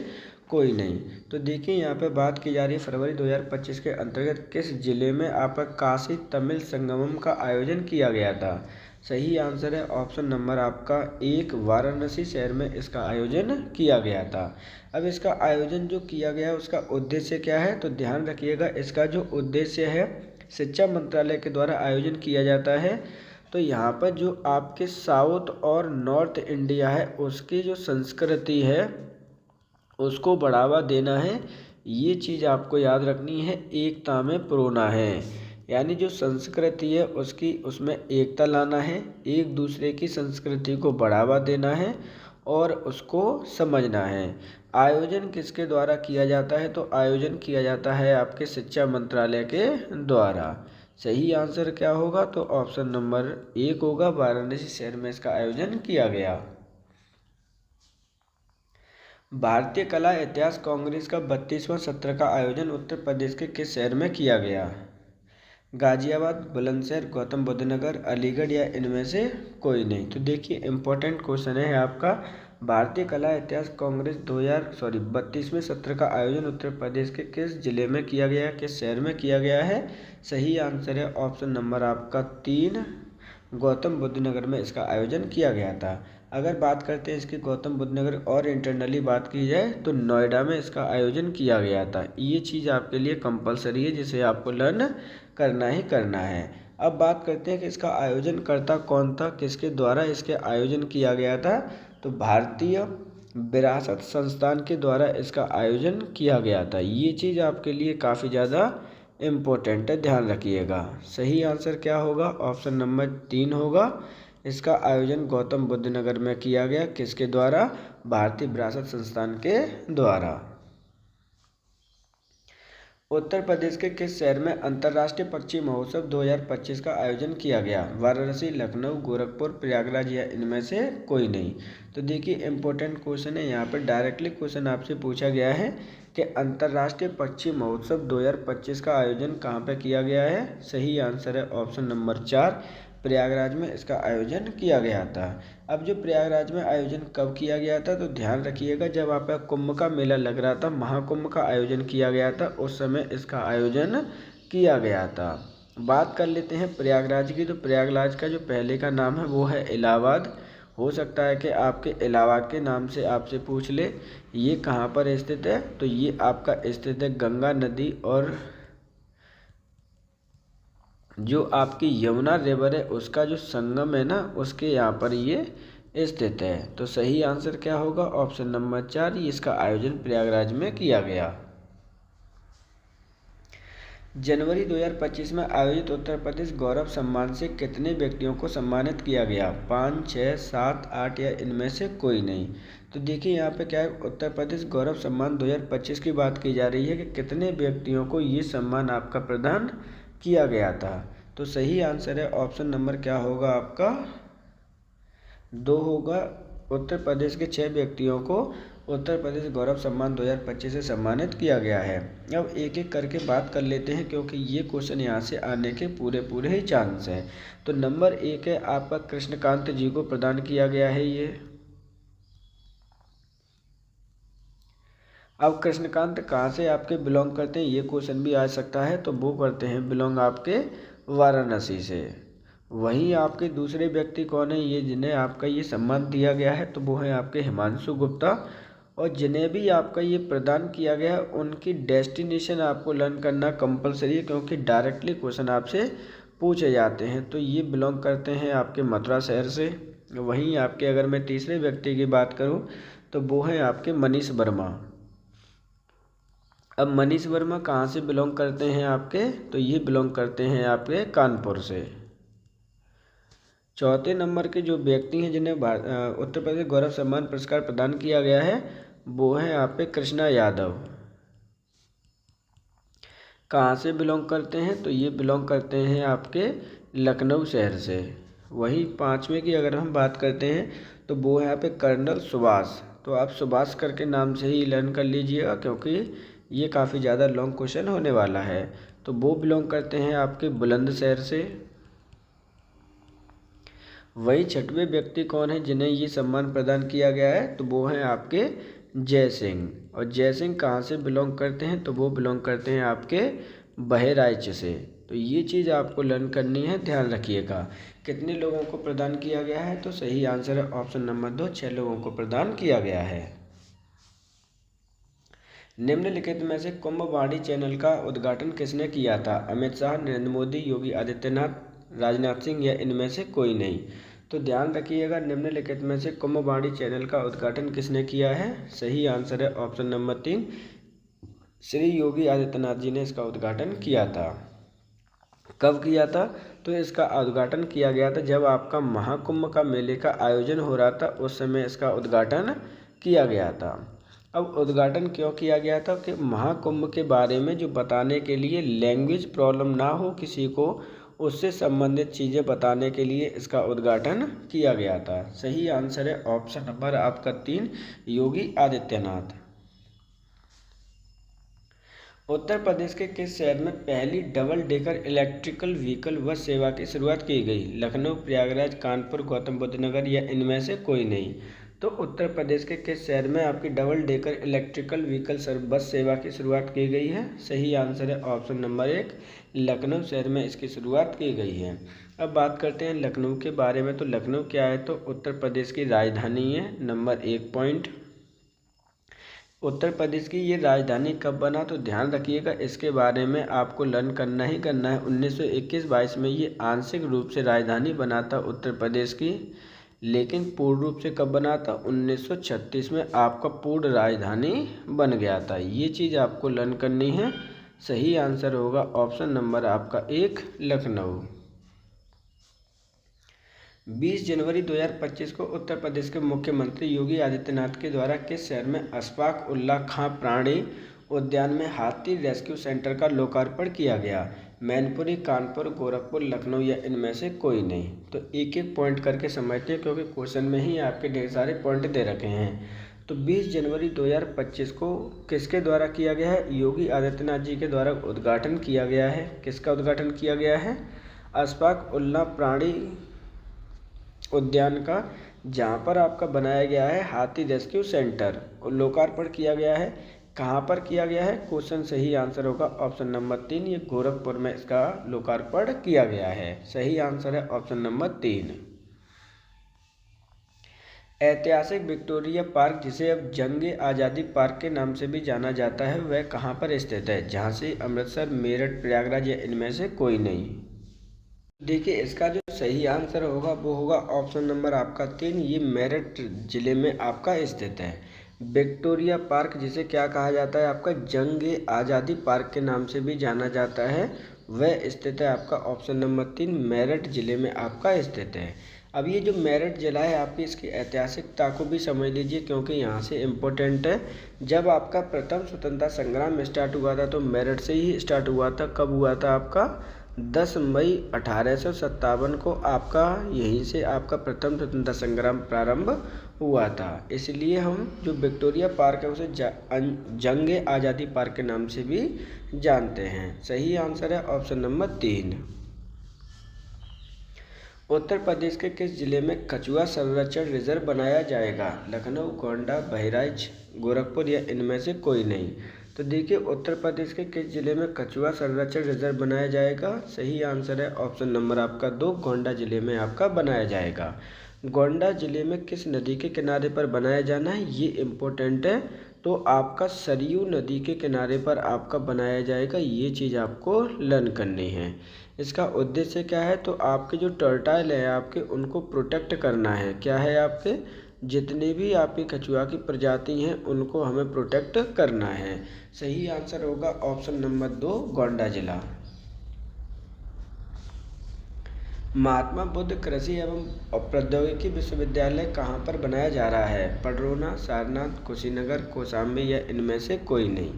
[SPEAKER 1] कोई नहीं। तो देखिए यहाँ पे बात की जा रही है फरवरी 2025 के अंतर्गत किस जिले में आपका काशी तमिल संगमम का आयोजन किया गया था। सही आंसर है ऑप्शन नंबर आपका 1, वाराणसी शहर में इसका आयोजन किया गया था। अब इसका आयोजन जो किया गया उसका उद्देश्य क्या है, तो ध्यान रखिएगा इसका जो उद्देश्य है शिक्षा मंत्रालय के द्वारा आयोजन किया जाता है। तो यहाँ पर जो आपके साउथ और नॉर्थ इंडिया है उसकी जो संस्कृति है उसको बढ़ावा देना है। ये चीज़ आपको याद रखनी है, एकता में प्रोना है। यानी जो संस्कृति है उसकी उसमें एकता लाना है, एक दूसरे की संस्कृति को बढ़ावा देना है और उसको समझना है। आयोजन किसके द्वारा किया जाता है, तो आयोजन किया जाता है आपके शिक्षा मंत्रालय के द्वारा। सही आंसर क्या होगा, तो ऑप्शन नंबर 1 होगा, वाराणसी शहर में इसका आयोजन किया गया। भारतीय कला इतिहास कांग्रेस का 32वां सत्र का आयोजन उत्तर प्रदेश के किस शहर में किया गया। गाजियाबाद, बुलंदशहर, गौतम बुद्ध नगर, अलीगढ़ या इनमें से कोई नहीं। तो देखिए इम्पोर्टेंट क्वेश्चन है आपका, भारतीय कला इतिहास कांग्रेस 32वें सत्र का आयोजन उत्तर प्रदेश के किस जिले में किया गया, किस शहर में किया गया है। सही आंसर है ऑप्शन नंबर आपका 3, गौतम बुद्ध नगर में इसका आयोजन किया गया था। अगर बात करते हैं इसके गौतम बुद्ध नगर और इंटरनली बात की जाए तो नोएडा में इसका आयोजन किया गया था। ये चीज़ आपके लिए कंपलसरी है, जिसे आपको लर्न करना ही करना है। अब बात करते हैं कि इसका आयोजन करता कौन था, किसके द्वारा इसके आयोजन किया गया था। तो भारतीय विरासत संस्थान के द्वारा इसका आयोजन किया गया था। ये चीज़ आपके लिए काफ़ी ज़्यादा इम्पोर्टेंट है, ध्यान रखिएगा। सही आंसर क्या होगा? ऑप्शन नंबर 3 होगा। इसका आयोजन गौतम बुद्ध नगर में किया गया, किसके द्वारा? भारतीय विरासत संस्थान के द्वारा। उत्तर प्रदेश के किस शहर में अंतर्राष्ट्रीय पक्षी महोत्सव 2025 का आयोजन किया गया? वाराणसी, लखनऊ, गोरखपुर, प्रयागराज या इनमें से कोई नहीं। तो देखिए इम्पोर्टेंट क्वेश्चन है, यहाँ पर डायरेक्टली क्वेश्चन आपसे पूछा गया है कि अंतर्राष्ट्रीय पक्षी महोत्सव 2025 का आयोजन कहाँ पर किया गया है? सही आंसर है ऑप्शन नंबर 4, प्रयागराज में इसका आयोजन किया गया था। अब जो प्रयागराज में आयोजन कब किया गया था, तो ध्यान रखिएगा जब आपका कुंभ का मेला लग रहा था, महाकुंभ का आयोजन किया गया था, उस समय इसका आयोजन किया गया था। बात कर लेते हैं प्रयागराज की। तो प्रयागराज का जो पहले का नाम है वो है इलाहाबाद। हो सकता है कि आपके इलाहाबाद के नाम से आपसे पूछ ले ये कहाँ पर स्थित है। तो ये आपका स्थित है गंगा नदी और जो आपकी यमुना रिवर है उसका जो संगम है ना, उसके यहाँ पर ये स्थित है। तो सही आंसर क्या होगा? ऑप्शन नंबर 4, ये इसका आयोजन प्रयागराज में किया गया। जनवरी 2025 में आयोजित उत्तर प्रदेश गौरव सम्मान से कितने व्यक्तियों को सम्मानित किया गया? 5, 6, 7, 8 या इनमें से कोई नहीं। तो देखिए यहाँ पे क्या है, उत्तर प्रदेश गौरव सम्मान 2025 की बात की जा रही है कि कितने व्यक्तियों को ये सम्मान आपका प्रदान किया गया था। तो सही आंसर है ऑप्शन नंबर क्या होगा आपका? 2 होगा। उत्तर प्रदेश के 6 व्यक्तियों को उत्तर प्रदेश गौरव सम्मान 2025 से सम्मानित किया गया है। अब एक एक करके बात कर लेते हैं, क्योंकि ये क्वेश्चन यहाँ से आने के पूरे ही चांस हैं। तो नंबर 1 है आपका कृष्णकांत जी को प्रदान किया गया है ये। अब कृष्णकांत कहाँ से आपके बिलोंग करते हैं, ये क्वेश्चन भी आ सकता है। तो वो करते हैं बिलोंग आपके वाराणसी से। वहीं आपके दूसरे व्यक्ति कौन है ये, जिन्हें आपका ये सम्मान दिया गया है? तो वो है आपके हिमांशु गुप्ता। और जिन्हें भी आपका ये प्रदान किया गया है उनकी डेस्टिनेशन आपको लर्न करना कंपलसरी है, क्योंकि डायरेक्टली क्वेश्चन आपसे पूछे जाते हैं। तो ये बिलोंग करते हैं आपके मथुरा शहर से। वहीं आपके अगर मैं तीसरे व्यक्ति की बात करूँ तो वो हैं आपके मनीष वर्मा। अब मनीष वर्मा कहाँ से बिलोंग करते हैं आपके? तो ये बिलोंग करते हैं आपके कानपुर से। चौथे नंबर के जो व्यक्ति हैं जिन्हें उत्तर प्रदेश गौरव सम्मान पुरस्कार प्रदान किया गया है वो हैं आपके कृष्णा यादव। कहाँ से बिलोंग करते हैं? तो ये बिलोंग करते हैं आपके लखनऊ शहर से। वहीं 5वें की अगर हम बात करते हैं तो वो है यहाँ पे कर्नल सुभाष। तो आप सुभाष करके नाम से ही लर्न कर लीजिएगा, क्योंकि ये काफ़ी ज़्यादा लॉन्ग क्वेश्चन होने वाला है। तो वो बिलोंग करते हैं आपके बुलंदशहर से। वही 6वें व्यक्ति कौन है जिन्हें ये सम्मान प्रदान किया गया है? तो वो हैं आपके जय सिंह। और जय सिंह कहाँ से बिलोंग करते हैं? तो वो बिलोंग करते हैं आपके बहराइच से। तो ये चीज़ आपको लर्न करनी है, ध्यान रखिएगा। कितने लोगों को प्रदान किया गया है? तो सही आंसर है ऑप्शन नंबर 2, 6 लोगों को प्रदान किया गया है। निम्नलिखित में से कुंभवाणी चैनल का उद्घाटन किसने किया था? अमित शाह, नरेंद्र मोदी, योगी आदित्यनाथ, राजनाथ सिंह या इनमें से कोई नहीं। तो ध्यान रखिएगा निम्नलिखित में से कुंभवाणी चैनल का उद्घाटन किसने किया है? सही आंसर है ऑप्शन नंबर 3, श्री योगी आदित्यनाथ जी ने इसका उद्घाटन किया था। कब किया था? तो इसका उद्घाटन किया गया था जब आपका महाकुंभ का मेले का आयोजन हो रहा था, उस समय इसका उद्घाटन किया गया था। अब उद्घाटन क्यों किया गया था? कि महाकुंभ के बारे में जो बताने के लिए लैंग्वेज प्रॉब्लम ना हो किसी को, उससे संबंधित चीज़ें बताने के लिए इसका उद्घाटन किया गया था। सही आंसर है ऑप्शन नंबर आपका 3, योगी आदित्यनाथ। उत्तर प्रदेश के किस शहर में पहली डबल डेकर इलेक्ट्रिकल व्हीकल बस सेवा की शुरुआत की गई? लखनऊ, प्रयागराज, कानपुर, गौतम बुद्ध नगर या इनमें से कोई नहीं। तो उत्तर प्रदेश के किस शहर में आपकी डबल डेकर इलेक्ट्रिकल व्हीकल बस सेवा की शुरुआत की गई है? सही आंसर है ऑप्शन नंबर 1, लखनऊ शहर में इसकी शुरुआत की गई है। अब बात करते हैं लखनऊ के बारे में। तो लखनऊ क्या है? तो उत्तर प्रदेश की राजधानी है। Number 1 point. उत्तर प्रदेश की ये राजधानी कब बना? तो ध्यान रखिएगा, इसके बारे में आपको लर्न करना ही करना है। 1921-22 में ये आंशिक रूप से राजधानी बना था उत्तर प्रदेश की, लेकिन पूर्ण रूप से कब बना था? 1936 में आपका पूर्ण राजधानी बन गया था। ये चीज़ आपको लर्न करनी है। सही आंसर होगा ऑप्शन नंबर आपका 1, लखनऊ। 20 जनवरी 2025 को उत्तर प्रदेश के मुख्यमंत्री योगी आदित्यनाथ के द्वारा किस शहर में अशफाक उल्लाह खां प्राणी उद्यान में हाथी रेस्क्यू सेंटर का लोकार्पण किया गया? मैनपुरी, कानपुर, गोरखपुर, लखनऊ या इनमें से कोई नहीं। तो एक एक पॉइंट करके समझते हैं, क्योंकि क्वेश्चन में ही आपके ढेर सारे पॉइंट दे रखे हैं। तो 20 जनवरी 2025 को किसके द्वारा किया गया है? योगी आदित्यनाथ जी के द्वारा उद्घाटन किया गया है। किसका उद्घाटन किया गया है? अशफाक उल्लाह प्राणी उद्यान का, जहाँ पर आपका बनाया गया है हाथी रेस्क्यू सेंटर, और लोकार्पण किया गया है। कहाँ पर किया गया है? क्वेश्चन सही आंसर होगा ऑप्शन नंबर 3, ये गोरखपुर में इसका लोकार्पण किया गया है। सही आंसर है ऑप्शन नंबर 3। ऐतिहासिक विक्टोरिया पार्क, जिसे अब जंग आज़ादी पार्क के नाम से भी जाना जाता है, वह कहाँ पर स्थित है? झांसी, अमृतसर, मेरठ, प्रयागराज या इनमें से कोई नहीं। देखिए, इसका जो सही आंसर होगा वो होगा ऑप्शन नंबर आपका 3, ये मेरठ जिले में आपका स्थित है। विक्टोरिया पार्क, जिसे क्या कहा जाता है? आपका जंग आज़ादी पार्क के नाम से भी जाना जाता है, वह स्थित है आपका ऑप्शन नंबर 3, मेरठ जिले में आपका स्थित है। अब ये जो मेरठ जिला है, आपकी इसकी ऐतिहासिकता को भी समझ लीजिए, क्योंकि यहाँ से इम्पोर्टेंट है। जब आपका प्रथम स्वतंत्रता संग्राम स्टार्ट हुआ था तो मेरठ से ही स्टार्ट हुआ था। कब हुआ था आपका? 10 मई 1857 को आपका यहीं से आपका प्रथम स्वतंत्रता संग्राम प्रारंभ हुआ था। इसलिए हम जो विक्टोरिया पार्क है उसे जंग आज़ादी पार्क के नाम से भी जानते हैं। सही आंसर है ऑप्शन नंबर 3। उत्तर प्रदेश के किस जिले में कछुआ संरक्षण रिजर्व बनाया जाएगा? लखनऊ, गोंडा, बहराइच, गोरखपुर या इनमें से कोई नहीं। तो देखिए, उत्तर प्रदेश के किस जिले में कछुआ संरक्षण रिजर्व बनाया जाएगा? सही आंसर है ऑप्शन नंबर आपका 2, गोंडा जिले में आपका बनाया जाएगा। गोंडा जिले में किस नदी के किनारे पर बनाया जाना है, ये इम्पोर्टेंट है। तो आपका सरयू नदी के किनारे पर आपका बनाया जाएगा। ये चीज़ आपको लर्न करनी है। इसका उद्देश्य क्या है? तो आपके जो टर्टाइल है आपके, उनको प्रोटेक्ट करना है। क्या है? आपके जितने भी आपकी कछुआ की प्रजाति हैं उनको हमें प्रोटेक्ट करना है। सही आंसर होगा ऑप्शन नंबर 2, गोंडा जिला। महात्मा बुद्ध कृषि एवं प्रौद्योगिकी विश्वविद्यालय कहाँ पर बनाया जा रहा है? पडरौना, सारनाथ, कुशीनगर, कौशाम्बी या इनमें से कोई नहीं।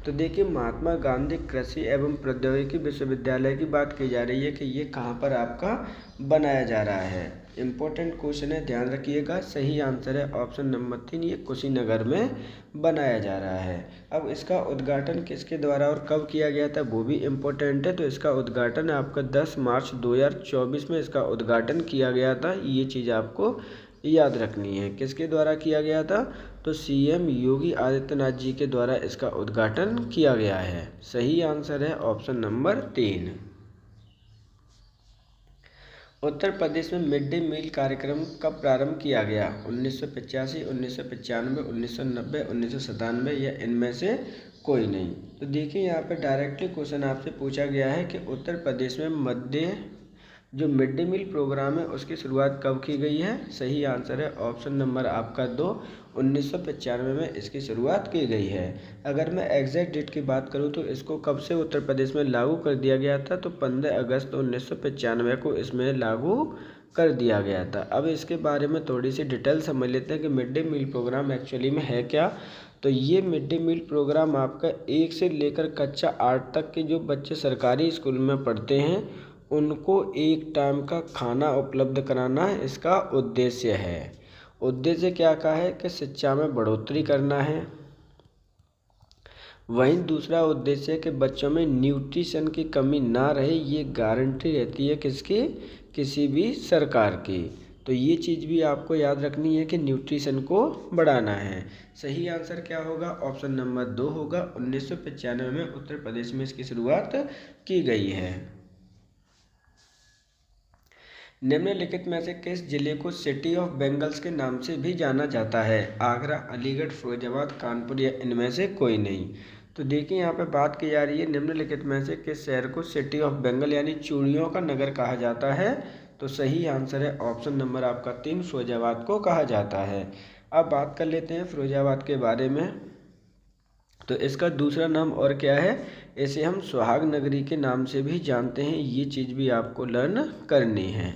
[SPEAKER 1] तो देखिए, महात्मा गांधी कृषि एवं प्रौद्योगिकी विश्वविद्यालय की बात की जा रही है कि ये कहाँ पर आपका बनाया जा रहा है। इम्पोर्टेंट क्वेश्चन है, ध्यान रखिएगा। सही आंसर है ऑप्शन नंबर 3, ये कुशीनगर में बनाया जा रहा है। अब इसका उद्घाटन किसके द्वारा और कब किया गया था, वो भी इम्पोर्टेंट है। तो इसका उद्घाटन आपका 10 मार्च 2024 में इसका उद्घाटन किया गया था। ये चीज़ आपको याद रखनी है। किसके द्वारा किया गया था? तो सीएम योगी आदित्यनाथ जी के द्वारा इसका उद्घाटन किया गया है। सही आंसर है ऑप्शन नंबर 3। उत्तर प्रदेश में मिड डे मील कार्यक्रम कब प्रारंभ किया गया? 1985, 1995, 1990, 1997 या इनमें से कोई नहीं। तो देखिए, यहाँ पे डायरेक्टली क्वेश्चन आपसे पूछा गया है कि उत्तर प्रदेश में जो मिड डे मील प्रोग्राम है उसकी शुरुआत कब की गई है? सही आंसर है ऑप्शन नंबर आपका 2, 1995 में इसकी शुरुआत की गई है। अगर मैं एग्जैक्ट डेट की बात करूं तो इसको कब से उत्तर प्रदेश में लागू कर दिया गया था? तो 15 अगस्त 1995 को इसमें लागू कर दिया गया था। अब इसके बारे में थोड़ी सी डिटेल समझ लेते हैं कि mid day meal programme actually में है क्या। तो ये मिड डे मील प्रोग्राम आपका 1 से लेकर कक्षा 8 तक के जो बच्चे सरकारी स्कूल में पढ़ते हैं उनको एक टाइम का खाना उपलब्ध कराना इसका उद्देश्य है। उद्देश्य क्या का है कि शिक्षा में बढ़ोतरी करना है। वहीं दूसरा उद्देश्य है कि बच्चों में न्यूट्रिशन की कमी ना रहे, ये गारंटी रहती है किसकी? किसी भी सरकार की। तो ये चीज़ भी आपको याद रखनी है कि न्यूट्रिशन को बढ़ाना है। सही आंसर क्या होगा? ऑप्शन नंबर 2 होगा। 1995 में उत्तर प्रदेश में इसकी शुरुआत की गई है। निम्नलिखित में से किस जिले को सिटी ऑफ बेंगल्स के नाम से भी जाना जाता है? आगरा, अलीगढ़, फिरोजाबाद, कानपुर या इनमें से कोई नहीं। तो देखिए यहाँ पे बात की जा रही है निम्नलिखित में से किस शहर को सिटी ऑफ बेंगल यानी चूड़ियों का नगर कहा जाता है? तो सही आंसर है ऑप्शन नंबर आपका 3, फिरोजाबाद को कहा जाता है। अब बात कर लेते हैं फिरोजाबाद के बारे में। तो इसका दूसरा नाम और क्या है? इसे हम सुहाग नगरी के नाम से भी जानते हैं। ये चीज़ भी आपको लर्न करनी है,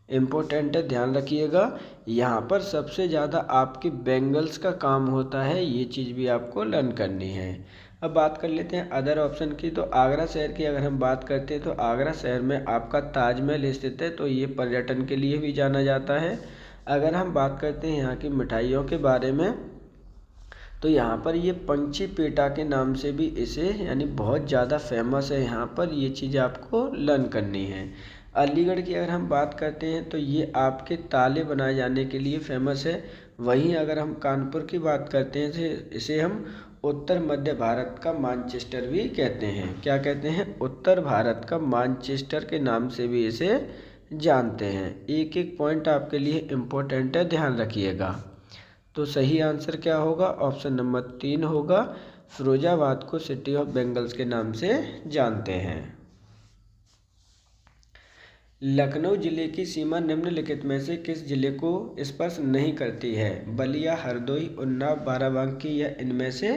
[SPEAKER 1] इम्पोर्टेंट है, ध्यान रखिएगा। यहाँ पर सबसे ज़्यादा आपकी बेंगल्स का काम होता है, ये चीज़ भी आपको लर्न करनी है। अब बात कर लेते हैं अदर ऑप्शन की। तो आगरा शहर की अगर हम बात करते हैं तो आगरा शहर में आपका ताजमहल स्थित है, तो ये पर्यटन के लिए भी जाना जाता है। अगर हम बात करते हैं यहाँ की मिठाइयों के बारे में, तो यहाँ पर ये पंछी पेटा के नाम से भी इसे यानी बहुत ज़्यादा फेमस है यहाँ पर, ये चीज़ आपको लर्न करनी है। अलीगढ़ की अगर हम बात करते हैं तो ये आपके ताले बनाए जाने के लिए फेमस है। वहीं अगर हम कानपुर की बात करते हैं तो इसे हम उत्तर मध्य भारत का मानचेस्टर भी कहते हैं। क्या कहते हैं? उत्तर भारत का मानचेस्टर के नाम से भी इसे जानते हैं। एक एक पॉइंट आपके लिए इम्पोर्टेंट है, ध्यान रखिएगा। तो सही आंसर क्या होगा? ऑप्शन नंबर 3 होगा। फिरोजाबाद को सिटी ऑफ बेंगल्स के नाम से जानते हैं। लखनऊ जिले की सीमा निम्नलिखित में से किस जिले को स्पर्श नहीं करती है? बलिया, हरदोई, उन्नाव, बाराबंकी या इनमें से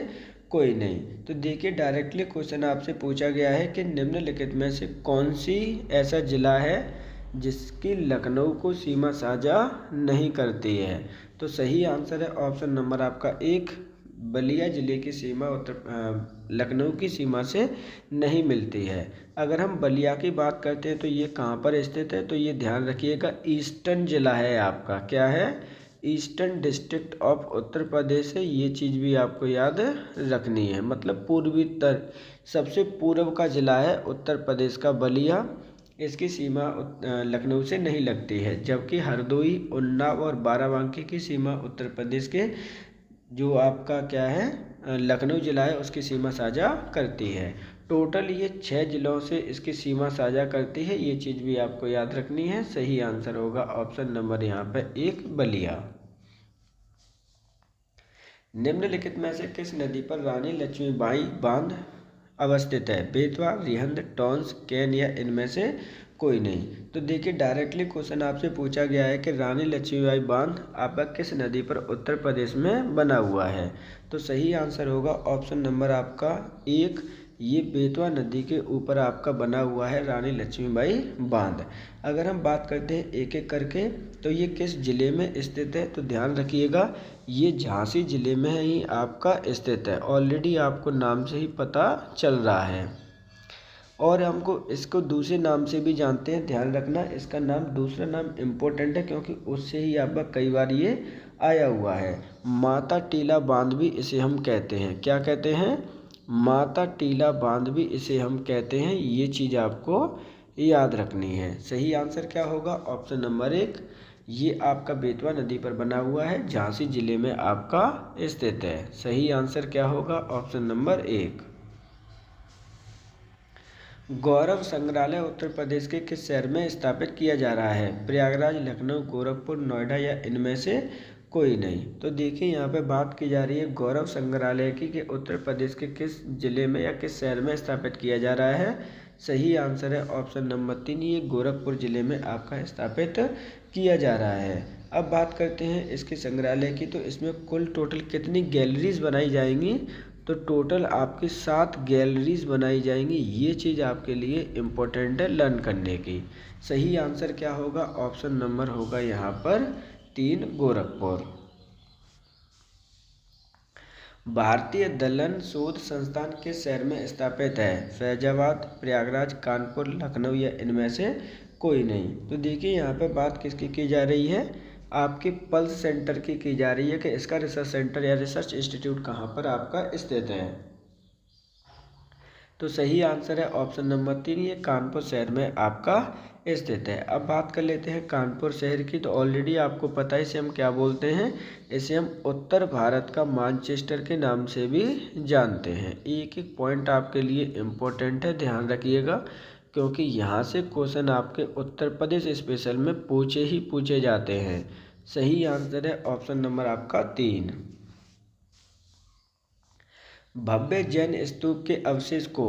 [SPEAKER 1] कोई नहीं। तो देखिए डायरेक्टली क्वेश्चन आपसे पूछा गया है कि निम्नलिखित में से कौन सी ऐसा जिला है जिसकी लखनऊ को सीमा साझा नहीं करती है? तो सही आंसर है ऑप्शन नंबर आपका 1, बलिया जिले की सीमा लखनऊ की सीमा से नहीं मिलती है। अगर हम बलिया की बात करते हैं तो ये कहाँ पर स्थित है? तो ये ध्यान रखिएगा ईस्टर्न जिला है आपका। क्या है? Eastern district of Uttar Pradesh है। ये चीज़ भी आपको याद रखनी है, मतलब पूर्वी सबसे पूर्व का जिला है उत्तर प्रदेश का बलिया। इसकी सीमा लखनऊ से नहीं लगती है, जबकि हरदोई, उन्नाव और बाराबंकी की सीमा उत्तर प्रदेश के जो आपका क्या है लखनऊ जिला है उसकी सीमा साझा करती है। टोटल ये 6 जिलों से इसकी सीमा साझा करती है, ये चीज़ भी आपको याद रखनी है। सही आंसर होगा ऑप्शन नंबर यहाँ पे 1, बलिया। निम्नलिखित में से किस नदी पर रानी लक्ष्मीबाई बांध अवस्थित है? बेतवा, रिहंद, टॉन्स, केन या इनमें से कोई नहीं। तो देखिए डायरेक्टली क्वेश्चन आपसे पूछा गया है कि रानी लक्ष्मीबाई बांध आपका किस नदी पर उत्तर प्रदेश में बना हुआ है? तो सही आंसर होगा ऑप्शन नंबर आपका 1, ये बेतवा नदी के ऊपर आपका बना हुआ है रानी लक्ष्मीबाई बांध। अगर हम बात करते हैं एक एक करके, तो ये किस जिले में स्थित है? तो ध्यान रखिएगा ये झांसी जिले में ही आपका स्थित है। ऑलरेडी आपको नाम से ही पता चल रहा है, और हमको इसको दूसरे नाम से भी जानते हैं, ध्यान रखना। इसका नाम, दूसरा नाम इम्पोर्टेंट है क्योंकि उससे ही आपका कई बार ये आया हुआ है। माता टीला बांध भी इसे हम कहते हैं। क्या कहते हैं? माता टीला बांध भी इसे हम कहते हैं। ये चीज़ आपको याद रखनी है। सही आंसर क्या होगा? ऑप्शन नंबर 1, ये आपका बेतवा नदी पर बना हुआ है, झांसी जिले में आपका स्थित है। सही आंसर क्या होगा? Option number 1। गौरव संग्रहालय उत्तर प्रदेश के किस शहर में स्थापित किया जा रहा है? प्रयागराज, लखनऊ, गोरखपुर, नोएडा या इनमें से कोई नहीं। तो देखिए यहाँ पे बात की जा रही है गौरव संग्रहालय की कि उत्तर प्रदेश के किस जिले में या किस शहर में स्थापित किया जा रहा है। सही आंसर है ऑप्शन नंबर 3, ये गोरखपुर जिले में आपका स्थापित किया जा रहा है। अब बात करते हैं इसके संग्रहालय की। तो इसमें कुल टोटल कितनी गैलरीज बनाई जाएंगी? तो टोटल आपकी 7 गैलरीज बनाई जाएंगी। ये चीज़ आपके लिए इम्पोर्टेंट है लर्न करने की। सही आंसर क्या होगा? ऑप्शन नंबर होगा यहाँ पर 3, गोरखपुर। भारतीय दलन शोध संस्थान किस शहर में स्थापित है? फैजाबाद, प्रयागराज, कानपुर, लखनऊ या इनमें से कोई नहीं। तो देखिए यहाँ पे बात किसकी की जा रही है? आपके पल्स सेंटर की जा रही है कि इसका रिसर्च सेंटर या रिसर्च इंस्टीट्यूट कहाँ पर आपका स्थित है। तो सही आंसर है ऑप्शन नंबर 3, ये कानपुर शहर में आपका स्थित है। अब बात कर लेते हैं कानपुर शहर की। तो ऑलरेडी आपको पता है इसे हम क्या बोलते हैं, इसे हम उत्तर भारत का मैनचेस्टर के नाम से भी जानते हैं। एक एक पॉइंट आपके लिए इम्पोर्टेंट है, ध्यान रखिएगा, क्योंकि यहाँ से क्वेश्चन आपके उत्तर प्रदेश स्पेशल में पूछे जाते हैं। सही आंसर है ऑप्शन नंबर आपका 3। भव्य जैन स्तूप के अवशेष को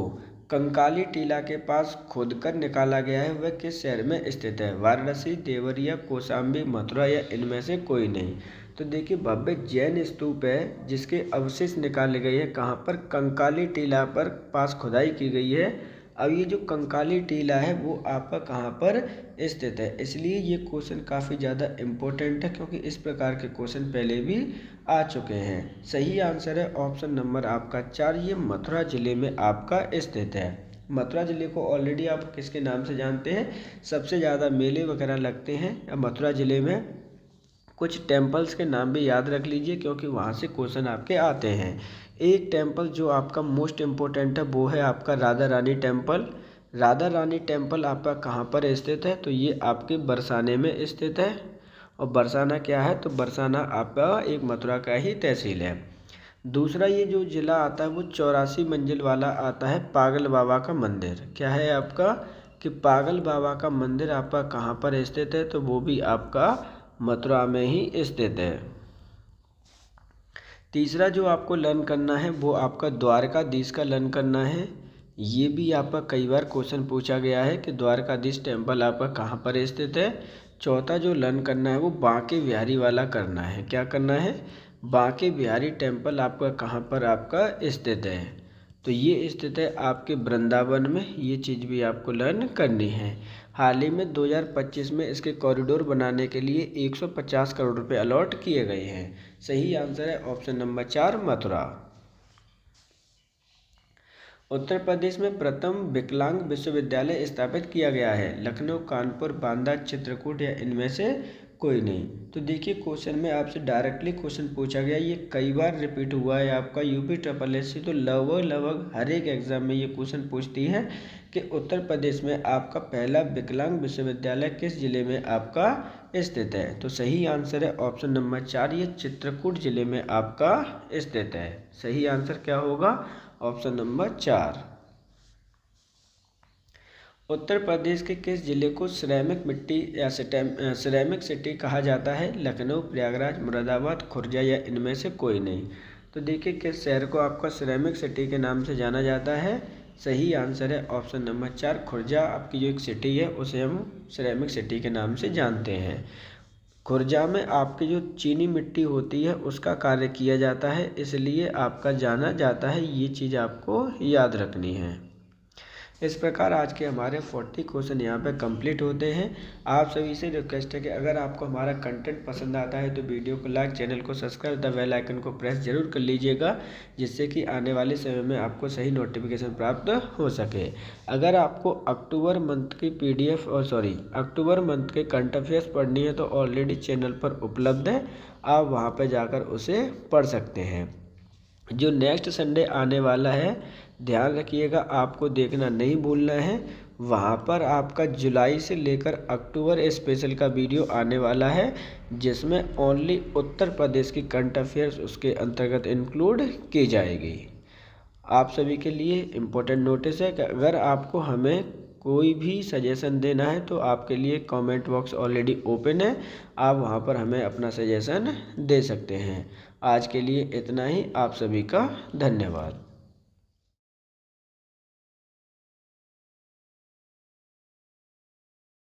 [SPEAKER 1] कंकाली टीला के पास खोदकर निकाला गया है, वह किस शहर में स्थित है? वाराणसी, देवरिया, कौशाम्बी, मथुरा या इनमें से कोई नहीं। तो देखिए भव्य जैन स्तूप है जिसके अवशेष निकाले गए हैं कहाँ पर? कंकाली टीला पर पास खुदाई की गई है। अब ये जो कंकाली टीला है वो आपका कहाँ पर स्थित है, इसलिए ये क्वेश्चन काफ़ी ज़्यादा इम्पोर्टेंट है, क्योंकि इस प्रकार के क्वेश्चन पहले भी आ चुके हैं। सही आंसर है ऑप्शन नंबर आपका 4, ये मथुरा जिले में आपका स्थित है। मथुरा जिले को ऑलरेडी आप किसके नाम से जानते हैं? सबसे ज़्यादा मेले वगैरह लगते हैं मथुरा जिले में। कुछ टेम्पल्स के नाम भी याद रख लीजिए, क्योंकि वहाँ से क्वेश्चन आपके आते हैं। एक टेम्पल जो आपका मोस्ट इम्पोर्टेंट है वो है आपका राधा रानी टेम्पल। राधा रानी टेम्पल आपका कहाँ पर स्थित है? तो ये आपके बरसाने में स्थित है। और बरसाना क्या है? तो बरसाना आपका एक मथुरा का ही तहसील है। दूसरा ये जो ज़िला आता है वो 84 मंजिल वाला आता है, पागल बाबा का मंदिर। क्या है आपका कि पागल बाबा का मंदिर आपका कहाँ पर स्थित है? तो वो भी आपका मथुरा में ही स्थित है। तीसरा जो आपको लर्न करना है वो आपका द्वारकाधीश का लर्न करना है। ये भी आपका कई बार क्वेश्चन पूछा गया है कि द्वारकाधीश टेम्पल आपका कहाँ पर स्थित है। चौथा जो लर्न करना है वो बांके बिहारी वाला करना है। क्या करना है? बांके बिहारी टेम्पल आपका कहाँ पर आपका स्थित है? तो ये स्थित है आपके वृंदावन में। ये चीज़ भी आपको लर्न करनी है। हाल ही में 2025 में इसके कॉरिडोर बनाने के लिए 150 करोड़ रुपए अलॉट किए गए हैं। सही आंसर है ऑप्शन नंबर 4, मथुरा। उत्तर प्रदेश में प्रथम विकलांग विश्वविद्यालय स्थापित किया गया है। लखनऊ, कानपुर, बांदा, चित्रकूट या इनमें से कोई नहीं। तो देखिए क्वेश्चन में आपसे डायरेक्टली क्वेश्चन पूछा गया, ये कई बार रिपीट हुआ है आपका यूपी SSSC। तो लगभग हर एक एग्जाम में ये क्वेश्चन पूछती है कि उत्तर प्रदेश में आपका पहला विकलांग विश्वविद्यालय किस जिले में आपका स्थित है? तो सही आंसर है ऑप्शन नंबर 4, ये चित्रकूट जिले में आपका स्थित है। सही आंसर क्या होगा? Option number 4। उत्तर प्रदेश के किस जिले को सिरेमिक मिट्टी या सिरेमिक सिटी कहा जाता है? लखनऊ, प्रयागराज, मुरादाबाद, खुर्जा या इनमें से कोई नहीं। तो देखिए किस शहर को आपका सिरेमिक सिटी के नाम से जाना जाता है? सही आंसर है ऑप्शन नंबर 4, खुर्जा आपकी जो एक सिटी है उसे हम सिरेमिक सिटी के नाम से जानते हैं। खुर्जा में आपकी जो चीनी मिट्टी होती है उसका कार्य किया जाता है, इसलिए आपका जाना जाता है। ये चीज़ आपको याद रखनी है। इस प्रकार आज के हमारे 40 क्वेश्चन यहाँ पे कंप्लीट होते हैं। आप सभी से रिक्वेस्ट है कि अगर आपको हमारा कंटेंट पसंद आता है तो वीडियो को लाइक, चैनल को सब्सक्राइब, द बेल आइकन को प्रेस जरूर कर लीजिएगा, जिससे कि आने वाले समय में आपको सही नोटिफिकेशन प्राप्त हो सके। अगर आपको अक्टूबर मंथ की अक्टूबर मंथ के करंट अफेयर्स पढ़नी है तो ऑलरेडी चैनल पर उपलब्ध है, आप वहाँ पर जाकर उसे पढ़ सकते हैं। जो नेक्स्ट संडे आने वाला है, ध्यान रखिएगा, आपको देखना नहीं भूलना है। वहाँ पर आपका जुलाई से लेकर अक्टूबर स्पेशल का वीडियो आने वाला है, जिसमें ओनली उत्तर प्रदेश की करंट अफेयर्स उसके अंतर्गत इंक्लूड की जाएगी। आप सभी के लिए इम्पोर्टेंट नोटिस है कि अगर आपको हमें कोई भी सजेशन देना है तो आपके लिए कमेंट बॉक्स ऑलरेडी ओपन है, आप वहां पर हमें अपना सजेशन दे सकते हैं। आज के लिए इतना ही, आप सभी का धन्यवाद।